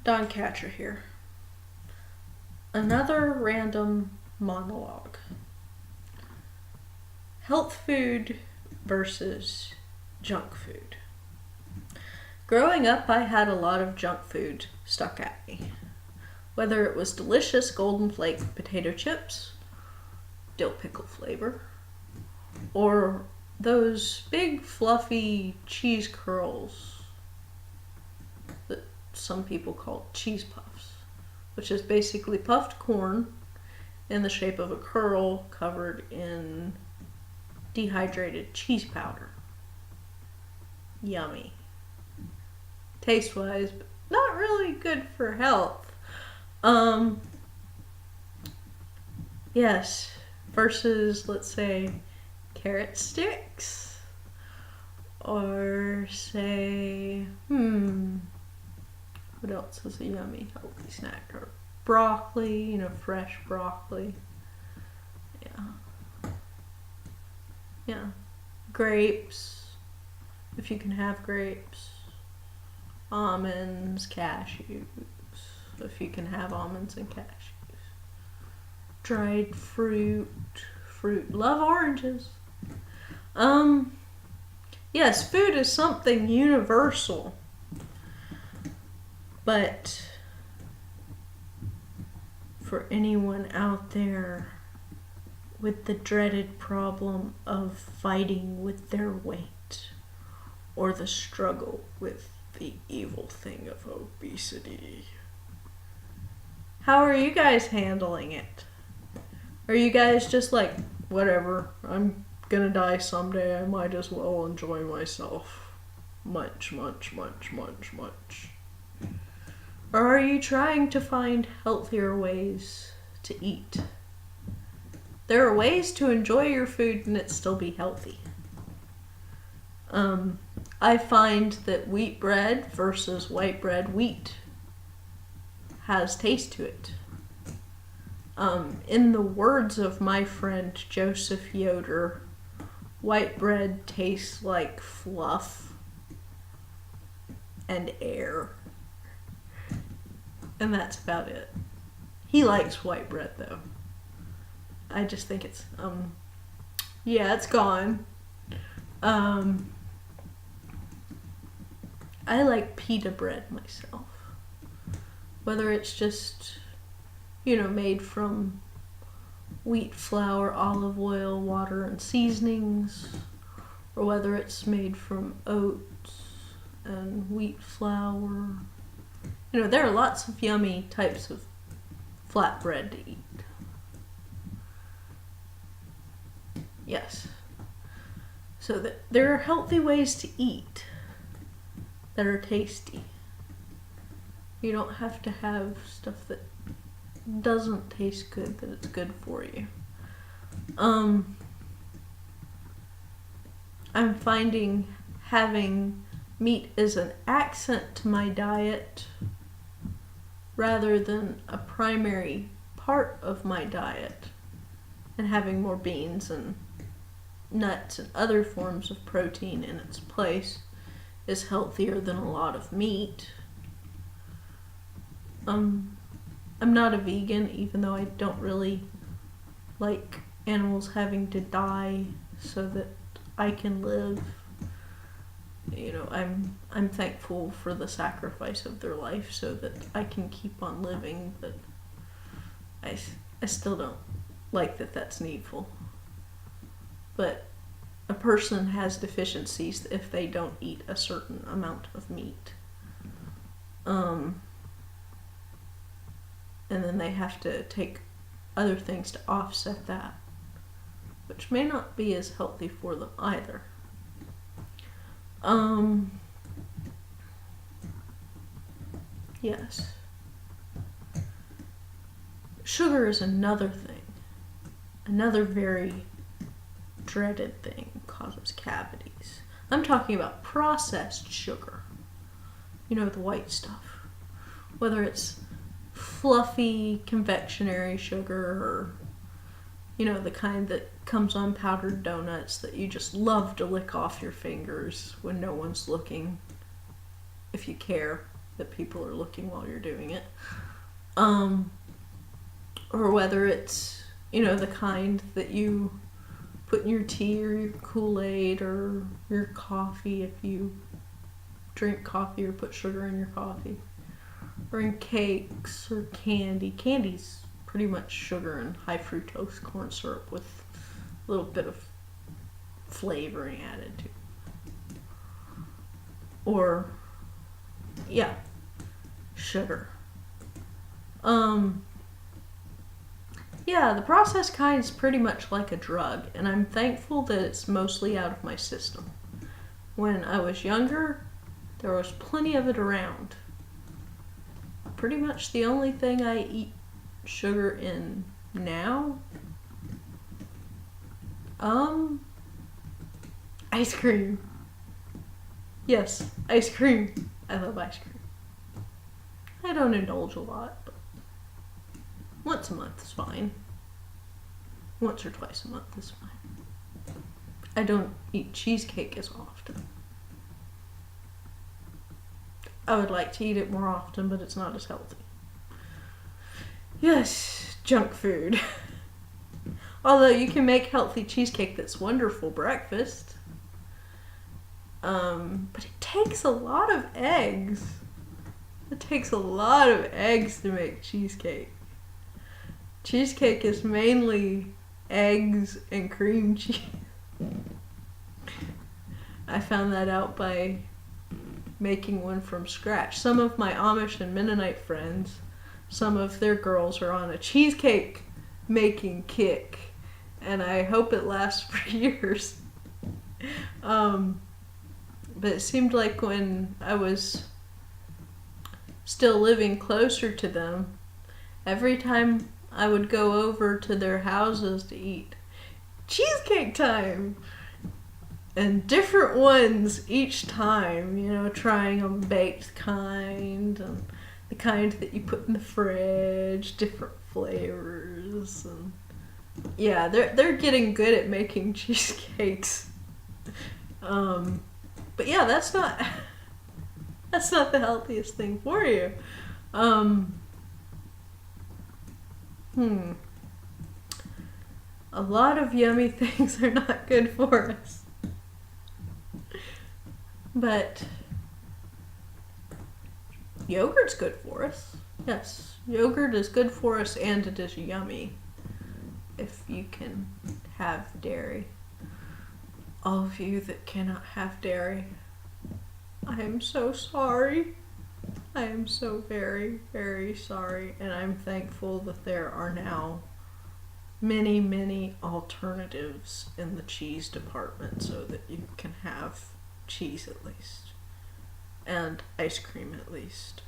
Don Catcher here. Another random monologue. Health food versus junk food. Growing up, I had a lot of junk food stuck at me. Whether it was delicious golden flake potato chips, dill pickle flavor, or those big fluffy cheese curls that some people call cheese puffs, which is basically puffed corn in the shape of a curl covered in dehydrated cheese powder. Yummy. Taste-wise, but not really good for health. Yes, versus, let's say, carrot sticks, or say, what else is a yummy healthy snack? Or broccoli, fresh broccoli. Yeah. Grapes, if you can have grapes. Almonds, cashews, if you can have almonds and cashews. Dried fruit. Love oranges. Yes, food is something universal. But for anyone out there with the dreaded problem of fighting with their weight, or the struggle with the evil thing of obesity, how are you guys handling it? Are you guys just like, whatever, I'm gonna die someday, I might as well enjoy myself. Munch. Or are you trying to find healthier ways to eat? There are ways to enjoy your food and it still be healthy. I find that wheat bread versus white bread, wheat has taste to it. In the words of my friend Joseph Yoder, white bread tastes like fluff and air. And that's about it. He likes white bread though. I just think it's, it's gone. I like pita bread myself. Whether it's just, made from wheat flour, olive oil, water, and seasonings, or whether it's made from oats and wheat flour. There are lots of yummy types of flatbread to eat. Yes. So there are healthy ways to eat that are tasty. You don't have to have stuff that doesn't taste good, that it's good for you. I'm finding having meat as an accent to my diet rather than a primary part of my diet, and having more beans and nuts and other forms of protein in its place is healthier than a lot of meat. I'm not a vegan, even though I don't really like animals having to die so that I can live. I'm thankful for the sacrifice of their life so that I can keep on living, but I still don't like that that's needful. But a person has deficiencies if they don't eat a certain amount of meat. And then they have to take other things to offset that, which may not be as healthy for them either. Yes. Sugar is another thing. Another very dreaded thing, causes cavities. I'm talking about processed sugar. The white stuff. Whether it's fluffy confectionery sugar or, the kind that comes on powdered donuts that you just love to lick off your fingers when no one's looking, if you care. that people are looking while you're doing it. Or whether it's, the kind that you put in your tea or your Kool-Aid or your coffee if you drink coffee or put sugar in your coffee. Or in cakes or candy. Candy's pretty much sugar and high fructose corn syrup with a little bit of flavoring added to it. Or, sugar. The processed kind is pretty much like a drug, and I'm thankful that it's mostly out of my system. When I was younger, there was plenty of it around. Pretty much the only thing I eat sugar in now, ice cream. Yes, ice cream. I love ice cream. I don't indulge a lot, but once a month is fine. Once or twice a month is fine. I don't eat cheesecake as often. I would like to eat it more often, but it's not as healthy. Yes, junk food. Although you can make healthy cheesecake that's wonderful breakfast. But it takes a lot of eggs. It takes a lot of eggs to make cheesecake. Cheesecake is mainly eggs and cream cheese. I found that out by making one from scratch. Some of my Amish and Mennonite friends, some of their girls are on a cheesecake making kick, and I hope it lasts for years. But it seemed like when I was still living closer to them, every time I would go over to their houses to eat, cheesecake time! And different ones each time, trying a baked kind, and the kind that you put in the fridge, different flavors. And they're getting good at making cheesecakes. But that's not the healthiest thing for you. A lot of yummy things are not good for us. But yogurt's good for us. Yes, yogurt is good for us, and it is yummy if you can have dairy. All of you that cannot have dairy, I am so sorry. I am so very, very sorry, and I'm thankful that there are now many, many alternatives in the cheese department so that you can have cheese at least, and ice cream at least,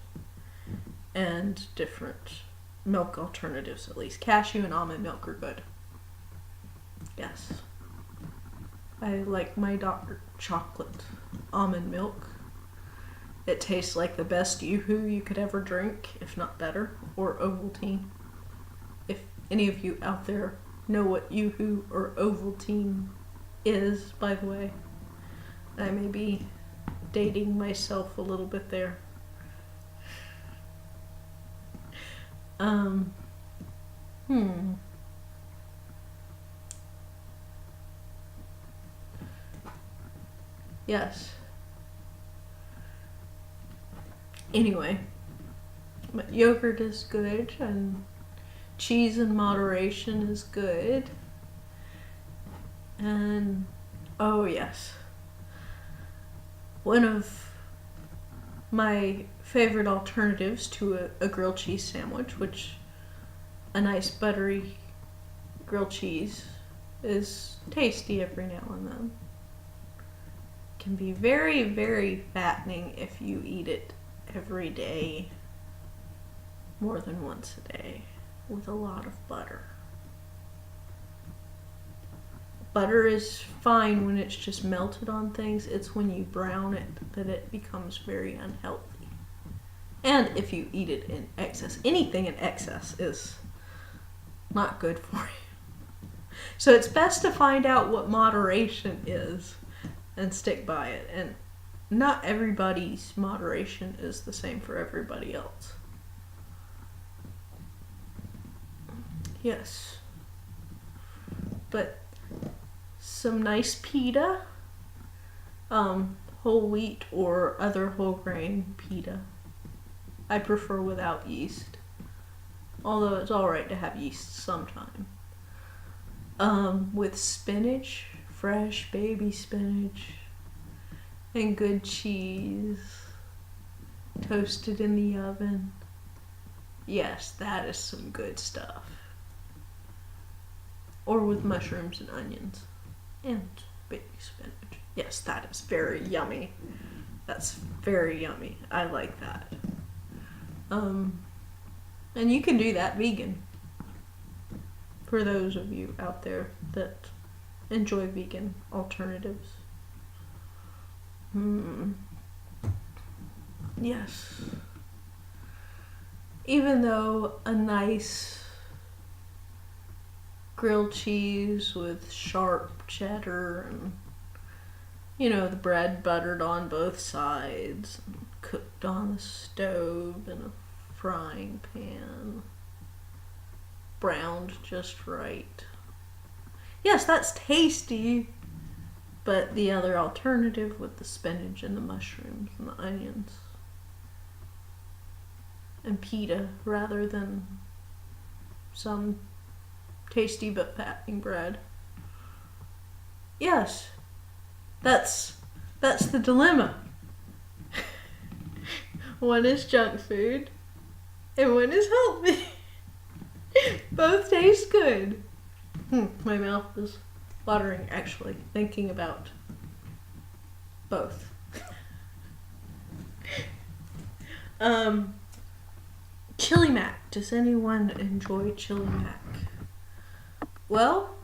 and different milk alternatives at least. Cashew and almond milk are good. Yes. I like my Dr. Chocolate almond milk. It tastes like the best Yoo-hoo you could ever drink, if not better, or Ovaltine. If any of you out there know what Yoo-hoo or Ovaltine is, by the way, I may be dating myself a little bit there. Yes. Anyway, but yogurt is good, and cheese in moderation is good. And, oh yes, one of my favorite alternatives to a grilled cheese sandwich, which a nice buttery grilled cheese is tasty every now and then. Can be very, very fattening if you eat it every day, more than once a day, with a lot of butter. Butter is fine when it's just melted on things. It's when you brown it that it becomes very unhealthy. And if you eat it in excess, anything in excess is not good for you. So it's best to find out what moderation is and stick by it. And not everybody's moderation is the same for everybody else. Yes. But some nice pita, whole wheat or other whole grain pita. I prefer without yeast, although it's alright to have yeast sometime. With spinach, fresh baby spinach, and good cheese, toasted in the oven. Yes, that is some good stuff. Or with mushrooms and onions and baby spinach. Yes, that is very yummy. That's very yummy. I like that. And you can do that vegan. For those of you out there that enjoy vegan alternatives. Yes. Even though a nice grilled cheese with sharp cheddar and, you know, the bread buttered on both sides, and cooked on the stove in a frying pan, browned just right. Yes, that's tasty, but the other alternative with the spinach and the mushrooms and the onions and pita rather than some tasty but fattening bread. Yes, that's the dilemma. One is junk food and one is healthy. Both taste good. My mouth is watering actually, thinking about both. Chili mac. Does anyone enjoy chili mac? Well,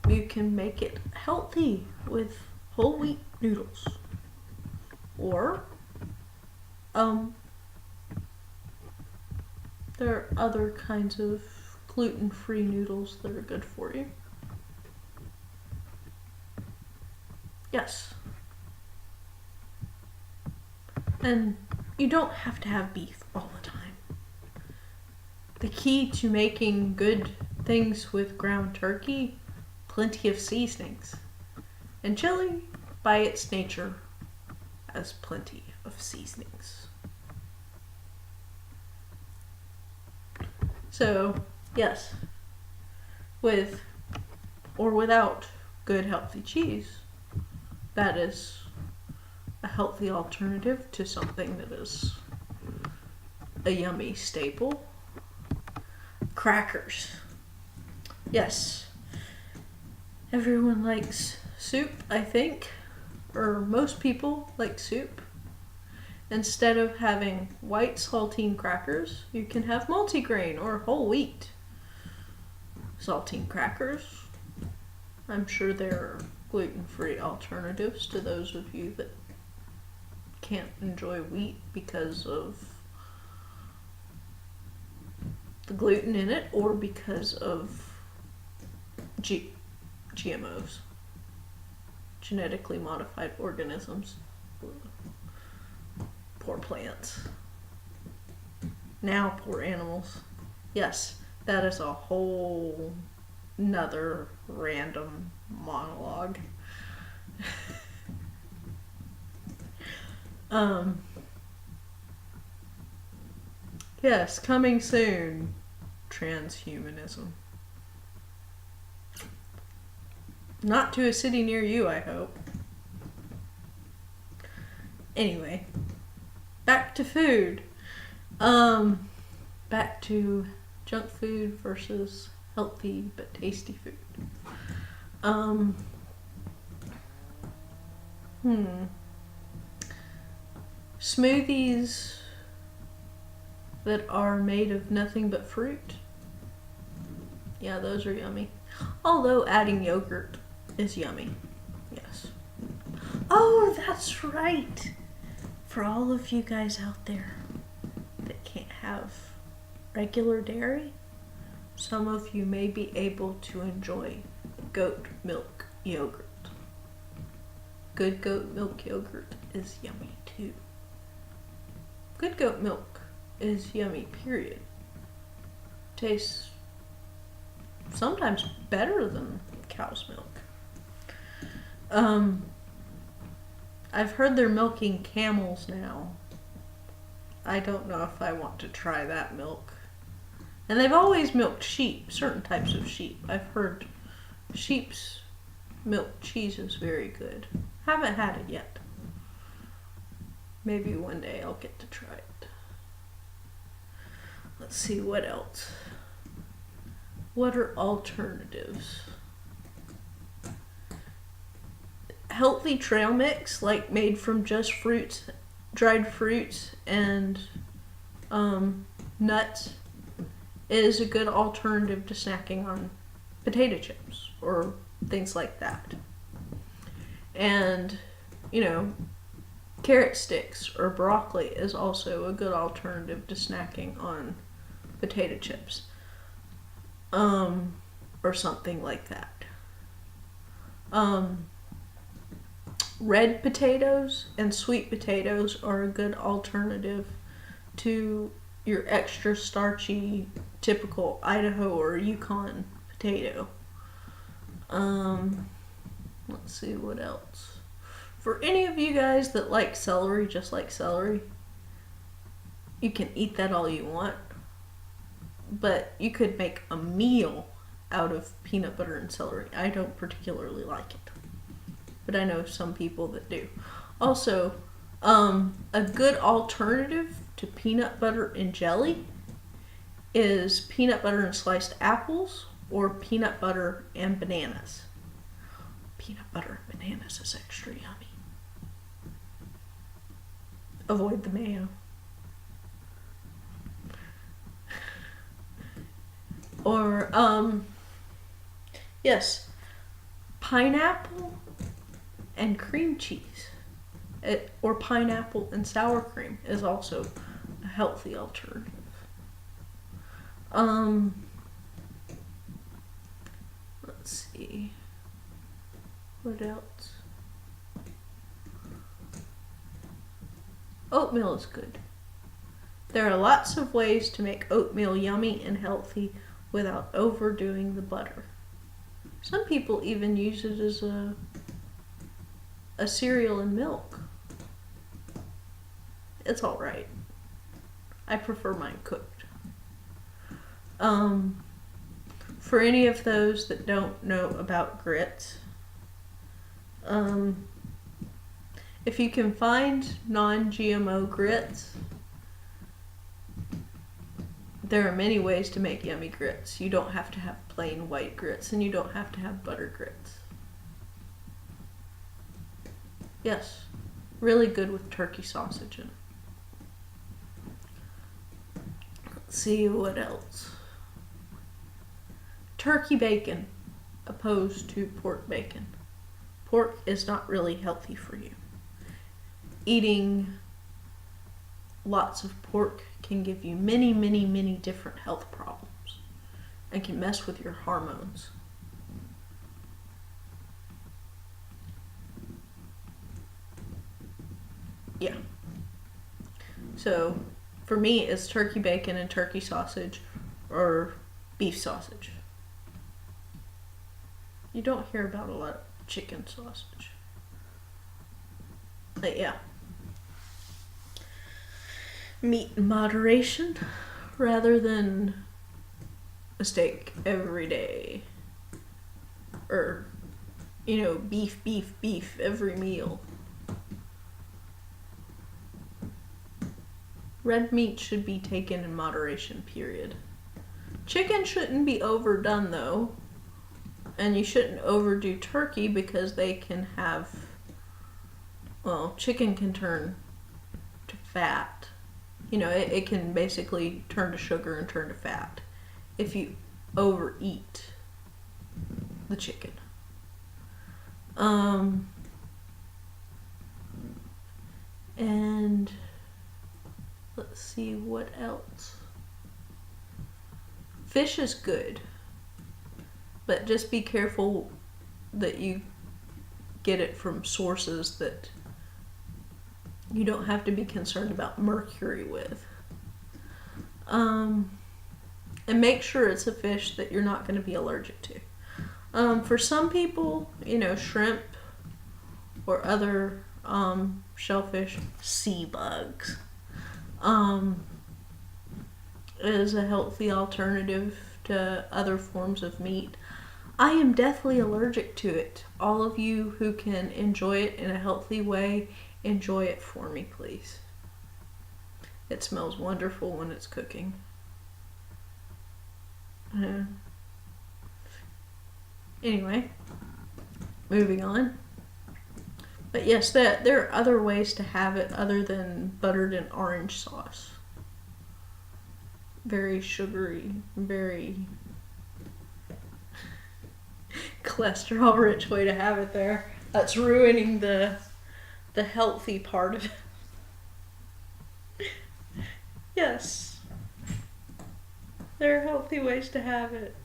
you can make it healthy with whole wheat noodles. Or, there are other kinds of gluten-free noodles that are good for you. Yes. And you don't have to have beef all the time. The key to making good things with ground turkey, plenty of seasonings. And chili, by its nature, has plenty of seasonings. So, yes, with or without good healthy cheese, that is a healthy alternative to something that is a yummy staple. Crackers. Yes. Everyone likes soup, I think, or most people like soup. Instead of having white saltine crackers, you can have multigrain or whole wheat saltine crackers. I'm sure there are gluten-free alternatives to those of you that can't enjoy wheat because of the gluten in it or because of GMOs, genetically modified organisms. Poor plants. Now poor animals. Yes, that is a whole nother random monologue. Yes, coming soon, transhumanism. Not to a city near you, I hope. Anyway, back to food. Back to junk food versus healthy but tasty food. Smoothies that are made of nothing but fruit. Yeah, those are yummy. Although adding yogurt is yummy. Yes. Oh, that's right. For all of you guys out there that can't have regular dairy, some of you may be able to enjoy goat milk yogurt. Good goat milk yogurt is yummy too. Good goat milk is yummy, period. Tastes sometimes better than cow's milk. I've heard they're milking camels now. I don't know if I want to try that milk. And they've always milked sheep, certain types of sheep. I've heard sheep's milk cheese is very good. Haven't had it yet. Maybe one day I'll get to try it. Let's see, what else? What are alternatives? Healthy trail mix, like made from just fruits, dried fruits, and nuts, is a good alternative to snacking on potato chips or things like that. And, carrot sticks or broccoli is also a good alternative to snacking on potato chips. Or something like that. Red potatoes and sweet potatoes are a good alternative to your extra starchy, typical Idaho or Yukon potato. Let's see what else. For any of you guys that like celery, just like celery, you can eat that all you want, but you could make a meal out of peanut butter and celery. I don't particularly like it, but I know some people that do. Also, a good alternative to peanut butter and jelly is peanut butter and sliced apples or peanut butter and bananas. Peanut butter and bananas is extra yummy. Avoid the mayo. Or, yes, pineapple and cream cheese. Or pineapple and sour cream is also a healthy alternative. Let's see. What else? Oatmeal is good. There are lots of ways to make oatmeal yummy and healthy without overdoing the butter. Some people even use it as a cereal and milk. It's alright. I prefer mine cooked. For any of those that don't know about grits, if you can find non-GMO grits, there are many ways to make yummy grits. You don't have to have plain white grits, and you don't have to have butter grits. Yes, really good with turkey sausage in it. Let's see what else. Turkey bacon opposed to pork bacon. Pork is not really healthy for you. Eating lots of pork can give you many, many, many different health problems and can mess with your hormones. Yeah. So, for me, it's turkey bacon and turkey sausage or beef sausage. You don't hear about a lot of chicken sausage. But yeah. Meat in moderation rather than a steak every day. Or, beef every meal. Red meat should be taken in moderation, period. Chicken shouldn't be overdone, though. And you shouldn't overdo turkey because they can have... chicken can turn to fat. It can basically turn to sugar and turn to fat if you overeat the chicken. And let's see what else. Fish is good, but just be careful that you get it from sources that you don't have to be concerned about mercury with. And make sure it's a fish that you're not going to be allergic to. For some people, shrimp or other shellfish, sea bugs, is a healthy alternative to other forms of meat. I am deathly allergic to it. All of you who can enjoy it in a healthy way, enjoy it for me, please. It smells wonderful when it's cooking. Anyway, moving on. But yes, there are other ways to have it other than buttered in orange sauce. Very sugary, very cholesterol rich way to have it there. That's ruining the healthy part of it. Yes. There are healthy ways to have it.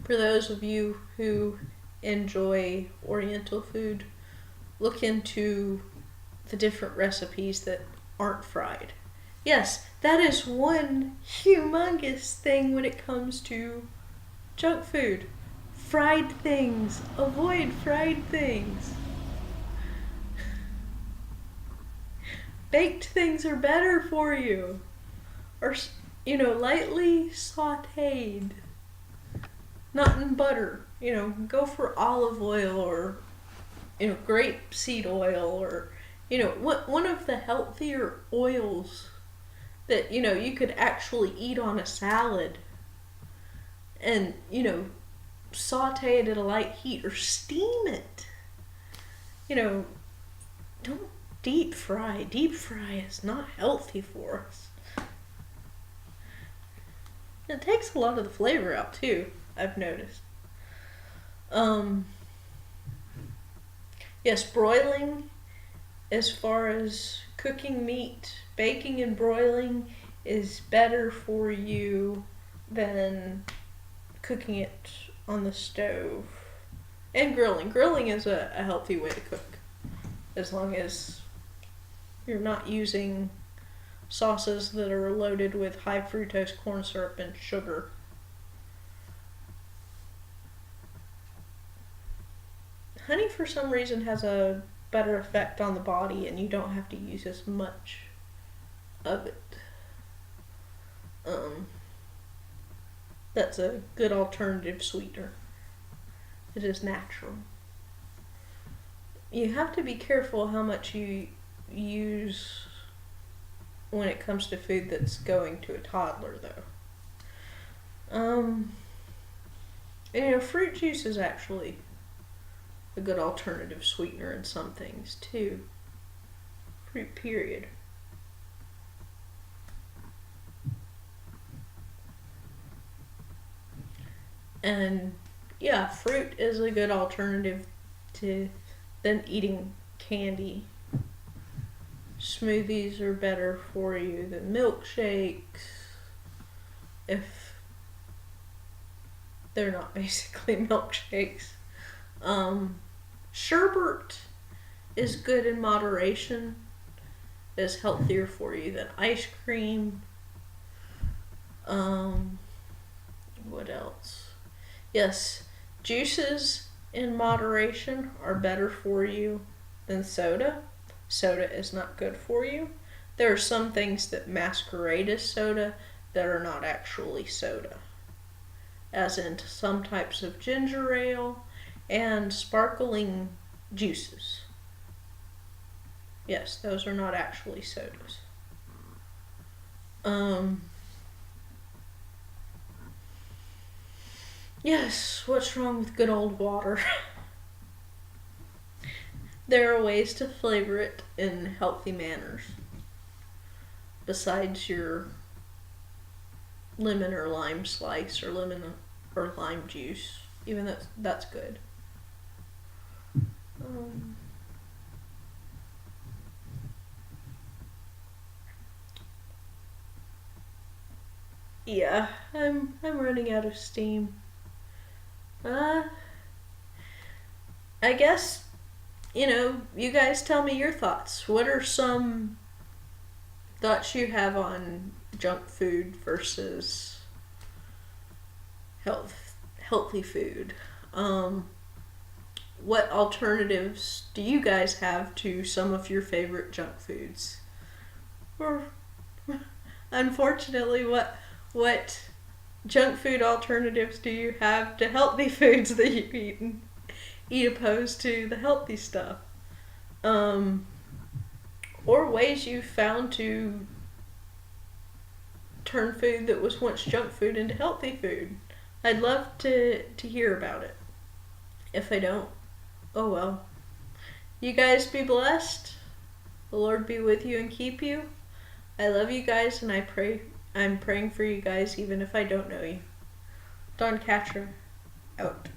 For those of you who enjoy Oriental food, look into the different recipes that aren't fried. Yes, that is one humongous thing when it comes to junk food. Fried things. Avoid fried things. Baked things are better for you. Or, lightly sauteed. Not in butter. Go for olive oil or, grapeseed oil or, one of the healthier oils that, you could actually eat on a salad. And, saute it at a light heat or steam it. Don't deep fry. Deep fry is not healthy for us. It takes a lot of the flavor out too, I've noticed. Yes, broiling, as far as cooking meat, baking and broiling is better for you than cooking it on the stove. And grilling. Grilling is a healthy way to cook, as long as you're not using sauces that are loaded with high fructose corn syrup and sugar. Honey, for some reason, has a better effect on the body, and you don't have to use as much of it. That's a good alternative sweetener. It is natural. You have to be careful how much you use when it comes to food that's going to a toddler, though. Fruit juice is actually a good alternative sweetener in some things, too. Fruit, period. And yeah, fruit is a good alternative than eating candy. Smoothies are better for you than milkshakes, if they're not basically milkshakes. Sherbet is good in moderation. Is healthier for you than ice cream. What else? Yes, juices in moderation are better for you than soda. Soda is not good for you. There are some things that masquerade as soda that are not actually soda, as in some types of ginger ale and sparkling juices. Yes, those are not actually sodas. Yes, what's wrong with good old water? There are ways to flavor it in healthy manners, besides your lemon or lime slice or lemon or lime juice. Even that's good. Yeah, I'm running out of steam. I guess, you guys tell me your thoughts. What are some thoughts you have on junk food versus healthy food? What alternatives do you guys have to some of your favorite junk foods? Or unfortunately, what junk food alternatives do you have to healthy foods that you eat opposed to the healthy stuff? Or ways you've found to turn food that was once junk food into healthy food. I'd love to hear about it. If I don't, oh well. You guys be blessed. The Lord be with you and keep you. I love you guys, and I'm praying for you guys even if I don't know you. Dawn Catcher, out.